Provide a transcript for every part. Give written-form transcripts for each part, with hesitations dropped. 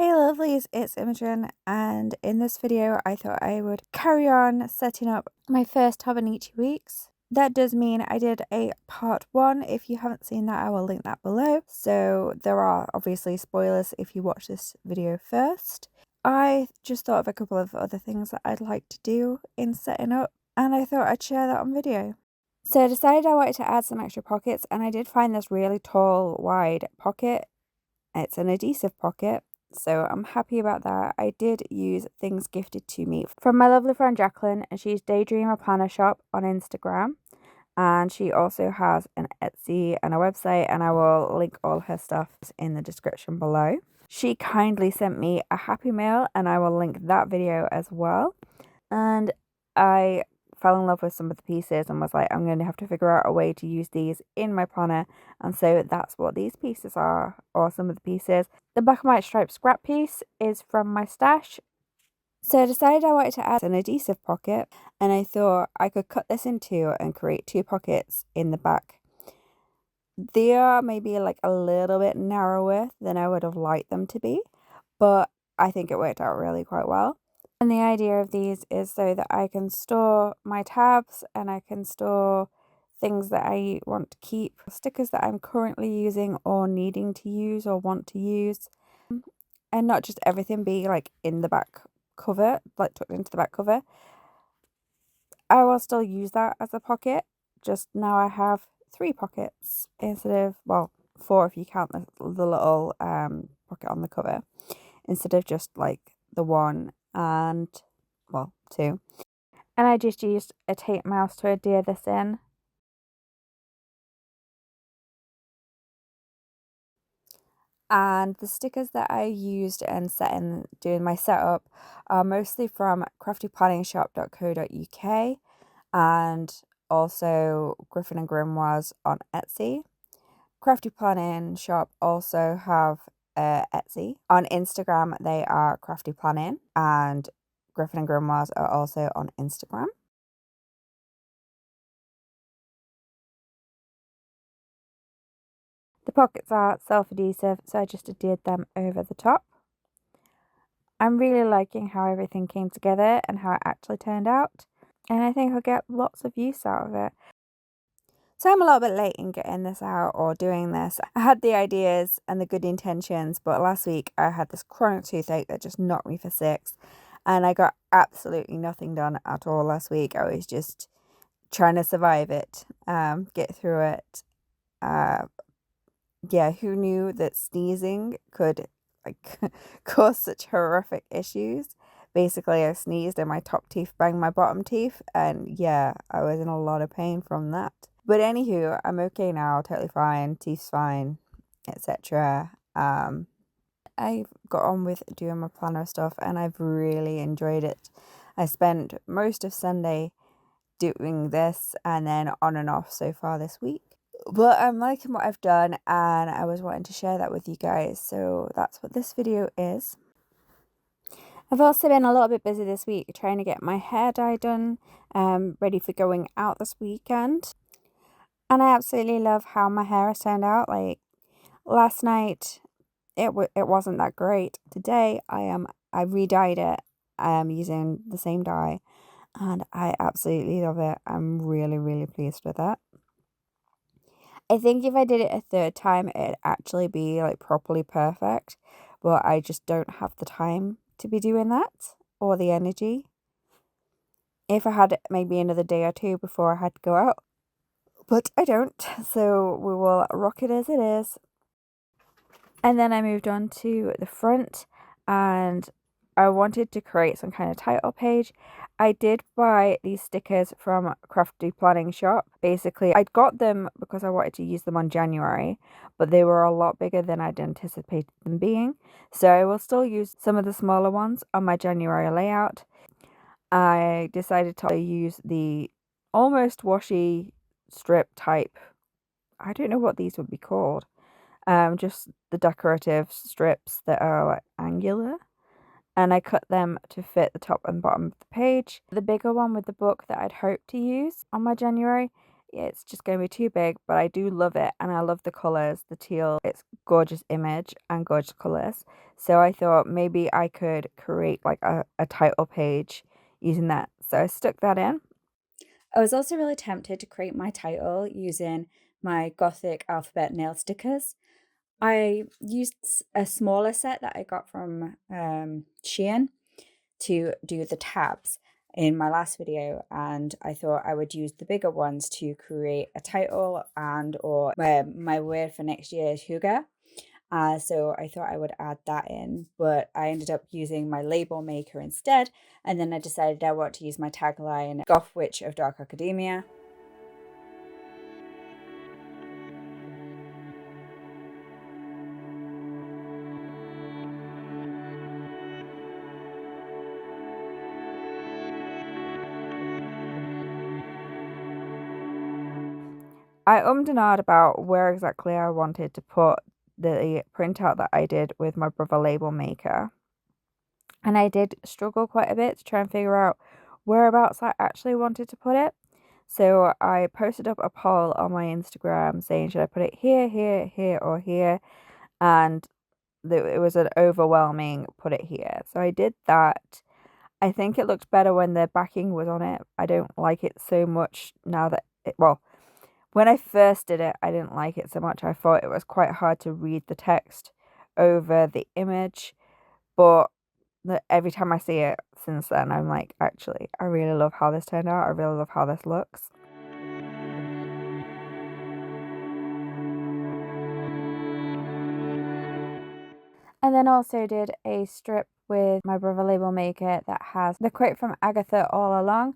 Hey lovelies, it's Imogen, and in this video I thought I would carry on setting up my first Hobonichi Weeks. That does mean I did a part 1. If you haven't seen that, I will link that below. So there are obviously spoilers if you watch this video first. I just thought of a couple of other things that I'd like to do in setting up, and I thought I'd share that on video. So I decided I wanted to add some extra pockets, and I did find this really tall, wide pocket. It's an adhesive pocket. So I'm happy about that. I did use things gifted to me from my lovely friend Jacqueline, and she's Daydreamer Planner Shop on Instagram. And she also has an Etsy and a website, and I will link all her stuff in the description below. She kindly sent me a happy mail, and I will link that video as well. And I fell in love with some of the pieces and was like, I'm going to have to figure out a way to use these in my planner. And so that's what these pieces are, or some of the pieces. The black and white striped scrap piece is from my stash. So I decided I wanted to add an adhesive pocket, and I thought I could cut this in two and create 2 pockets in the back. They are maybe like a little bit narrower than I would have liked them to be, but I think it worked out really quite well. And the idea of these is so that I can store my tabs, and I can store things that I want to keep, stickers that I'm currently using or needing to use or want to use, and not just everything be like in the back cover, like tucked into the back cover. I will still use that as a pocket, just now I have 3 pockets instead of, well, 4 if you count the little pocket on the cover, instead of just like the 1 and, well, 2. And I just used a tape mouse to adhere this in. And the stickers that I used and set in doing my setup are mostly from craftyplanningshop.co.uk and also GryphonsandGrimoires on Etsy. Crafty Planning Shop also have Etsy. On Instagram, they are Crafty Planning, and Griffin and Grimoires are also on Instagram. The pockets are self-adhesive, so I just adhered them over the top. I'm really liking how everything came together and how it actually turned out, and I think I'll get lots of use out of it. So I'm a little bit late in getting this out or doing this. I had the ideas and the good intentions, but last week I had this chronic toothache that just knocked me for 6, and I got absolutely nothing done at all last week. I was just trying to survive it, get through it. Yeah, who knew that sneezing could like cause such horrific issues? Basically, I sneezed and my top teeth banged my bottom teeth, and yeah, I was in a lot of pain from that. But anywho, I'm okay now, totally fine, teeth's fine, etc. I've got on with doing my planner stuff, and I've really enjoyed it. I spent most of Sunday doing this, and then on and off so far this week. But I'm liking what I've done, and I was wanting to share that with you guys, so that's what this video is. I've also been a little bit busy this week trying to get my hair dye done, ready for going out this weekend. And I absolutely love how my hair has turned out. Like last night, it wasn't that great. Today, I re-dyed it using the same dye, and I absolutely love it. I'm really, really pleased with that. I think if I did it a 3rd time, it'd actually be like properly perfect, but I just don't have the time to be doing that or the energy. If I had maybe another day or 2 before I had to go out, but I don't, so we will rock it as it is. And then I moved on to the front, and I wanted to create some kind of title page. I did buy these stickers from Crafty Planning Shop. Basically, I'd got them because I wanted to use them on January, but they were a lot bigger than I'd anticipated them being. So I will still use some of the smaller ones on my January layout. I decided to use the almost washi strip type. I don't know what these would be called. Just the decorative strips that are like angular, and I cut them to fit the top and bottom of the page. The bigger one with the book that I'd hoped to use on my January it's just going to be too big, but I do love it and I love the colours, the teal. It's gorgeous image and gorgeous colours. So I thought maybe I could create like a title page using that. So I stuck that in. I was also really tempted to create my title using my Gothic alphabet nail stickers. I used a smaller set that I got from Shein to do the tabs in my last video, and I thought I would use the bigger ones to create a title and or my word for next year is Hygge. So I thought I would add that in, but I ended up using my label maker instead, and then I decided I want to use my tagline, Goth Witch of Dark Academia. I ummed and ahed about where exactly I wanted to put the printout that I did with my brother label maker. And I did struggle quite a bit to try and figure out whereabouts I actually wanted to put it. So I posted up a poll on my Instagram saying, should I put it here, here, here, or here? And it was an overwhelming put it here. So I did that. I think it looked better when the backing was on it. I don't like it so much now that when I first did it, I didn't like it so much. I thought it was quite hard to read the text over the image, but every time I see it since then, I'm like, actually, I really love how this turned out. I really love how this looks. And then also did a strip with my brother label maker that has the quote from Agatha all along,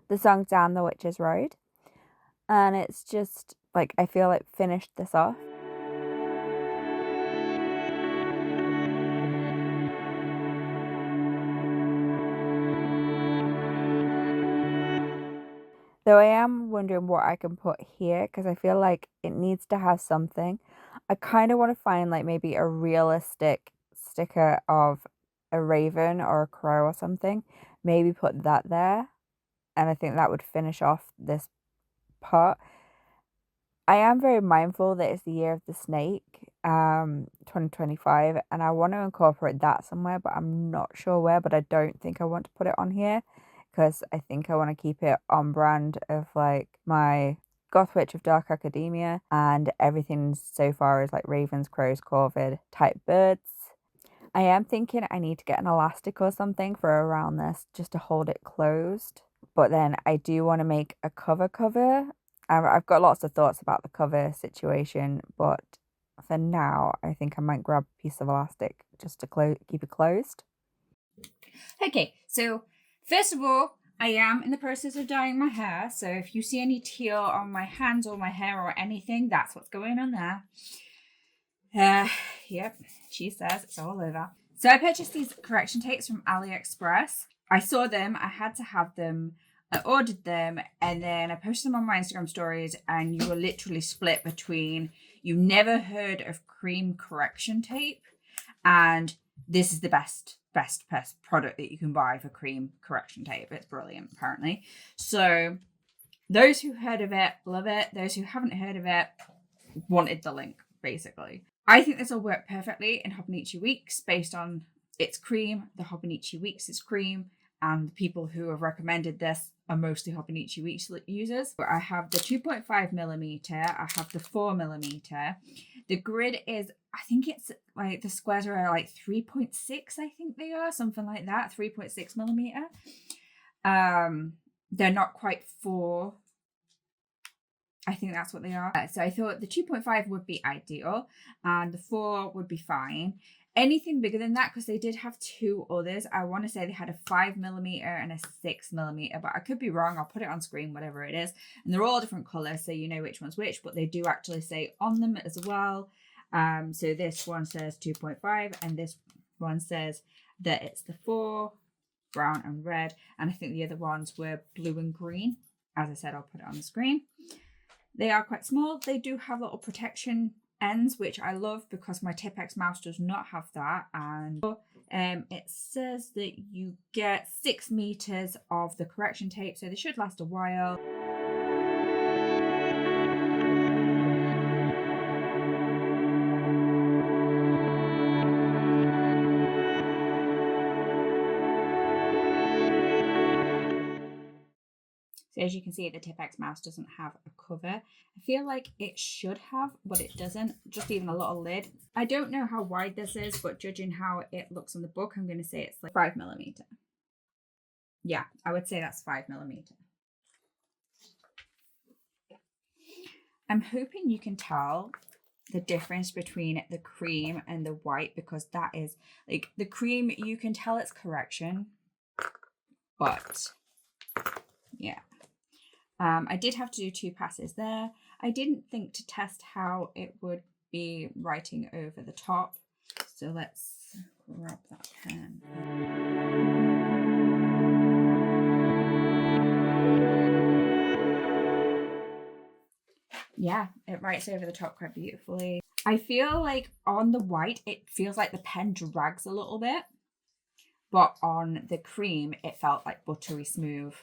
the song Down the Witch's Road. And it's just like, I feel like finished this off. Though I am wondering what I can put here because I feel like it needs to have something. I kind of want to find like maybe a realistic sticker of a raven or a crow or something. Maybe put that there. And I think that would finish off this part. I am very mindful that it's the year of the snake, 2025, and I want to incorporate that somewhere, but I'm not sure where, but I don't think I want to put it on here because I think I want to keep it on brand of like my Goth Witch of Dark Academia, and everything so far is like ravens, crows, corvid type birds. I am thinking I need to get an elastic or something for around this just to hold it closed. But then I do want to make a cover. I've got lots of thoughts about the cover situation, but for now, I think I might grab a piece of elastic just to keep it closed. Okay, so first of all, I am in the process of dyeing my hair. So if you see any teal on my hands or my hair or anything, that's what's going on there. Yep, she says it's all over. So I purchased these correction tapes from AliExpress. I saw them, I had to have them. I ordered them and then I posted them on my Instagram stories, and you were literally split between you never heard of cream correction tape and this is the best product that you can buy for cream correction tape. It's brilliant, apparently. So those who heard of it, love it. Those who haven't heard of it, wanted the link, basically. I think this will work perfectly in Hobonichi Weeks based on its cream. The Hobonichi Weeks is cream, and the people who have recommended this are mostly Hobonichi Weeks users. I have the 2.5mm, I have the 4mm. The grid is, I think it's like the squares are like 3.6, I think they are, something like that, 3.6mm. They're not quite 4. I think that's what they are. So I thought the 2.5 would be ideal and the 4 would be fine. Anything bigger than that, because they did have 2 others. I want to say they had a 5mm and a 6mm, but I could be wrong. I'll put it on screen, whatever it is. And they're all different colours, so you know which one's which, but they do actually say on them as well. So this one says 2.5 and this one says that it's the 4, brown and red. And I think the other ones were blue and green. As I said, I'll put it on the screen. They are quite small. They do have little protection ends, which I love because my Tipex mouse does not have that. And it says that you get 6 meters of the correction tape, so they should last a while. So as you can see, the Tipp-Ex mouse doesn't have a cover. I feel like it should have, but it doesn't. Just even a little lid. I don't know how wide this is, but judging how it looks on the book, I'm going to say it's like 5mm. Yeah, I would say that's 5mm. I'm hoping you can tell the difference between the cream and the white, because that is like the cream, you can tell it's correction, but yeah. I did have to do 2 passes there. I didn't think to test how it would be writing over the top. So let's grab that pen. Yeah, it writes over the top quite beautifully. I feel like on the white, it feels like the pen drags a little bit, but on the cream, it felt like buttery smooth.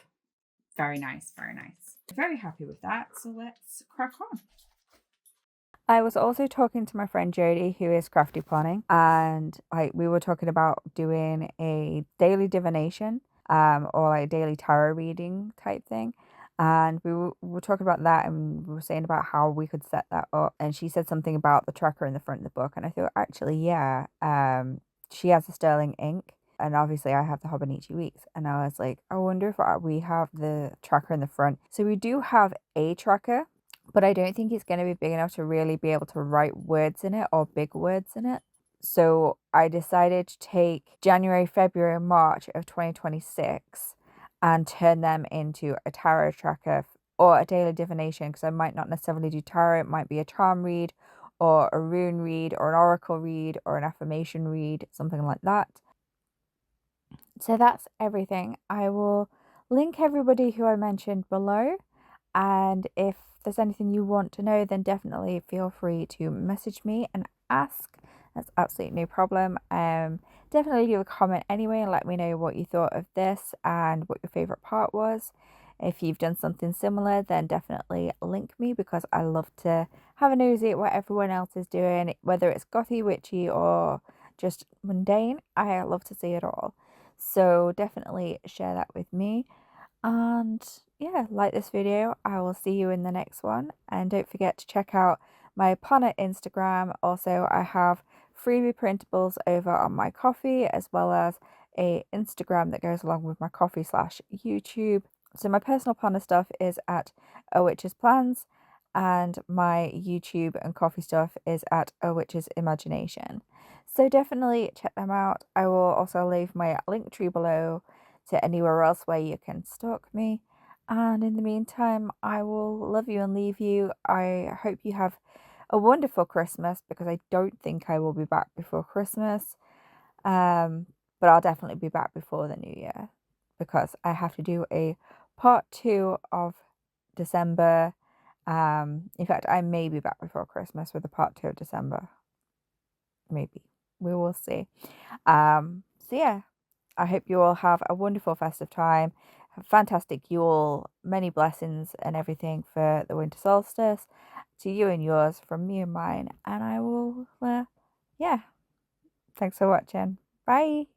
Very nice, very nice. Very happy with that. So let's crack on. I was also talking to my friend Jodie, who is crafty planning, and we were talking about doing a daily divination, or like daily tarot reading type thing. And we were talking about that, and we were saying about how we could set that up. And she said something about the tracker in the front of the book, and I thought, actually, yeah, she has the sterling ink, and obviously I have the Hobonichi Weeks, and I was like, I wonder if we have the tracker in the front. So we do have a tracker, but I don't think it's going to be big enough to really be able to write words in it, or big words in it. So I decided to take January, February, and March of 2026 and turn them into a tarot tracker or a daily divination, because I might not necessarily do tarot. It might be a charm read or a rune read or an oracle read or an affirmation read, something like that. So that's everything. I will link everybody who I mentioned below, and if there's anything you want to know, then definitely feel free to message me and ask. That's absolutely no problem. Definitely leave a comment anyway and let me know what you thought of this and what your favorite part was. If you've done something similar, then definitely link me, because I love to have a nosy at what everyone else is doing, whether it's gothy, witchy, or just mundane. I love to see it all. So definitely share that with me. And yeah, like this video. I will see you in the next one. And don't forget to check out my planner Instagram. Also, I have freebie printables over on my Ko-fi, as well as a Instagram that goes along with my Ko-fi / YouTube. So my personal planner stuff is at A Witch's Plans, and my YouTube and Ko-fi stuff is at A Witch's Imagination. So definitely check them out. I will also leave my link tree below to anywhere else where you can stalk me. And in the meantime, I will love you and leave you. I hope you have a wonderful Christmas, because I don't think I will be back before Christmas. But I'll definitely be back before the New Year, because I have to do a part 2 of December. In fact, I may be back before Christmas with a part 2 of December. Maybe. We will see. So yeah, I hope you all have a wonderful festive time, a fantastic Yule, many blessings and everything for the winter solstice, to you and yours, from me and mine. And I will, yeah, thanks for watching. Bye.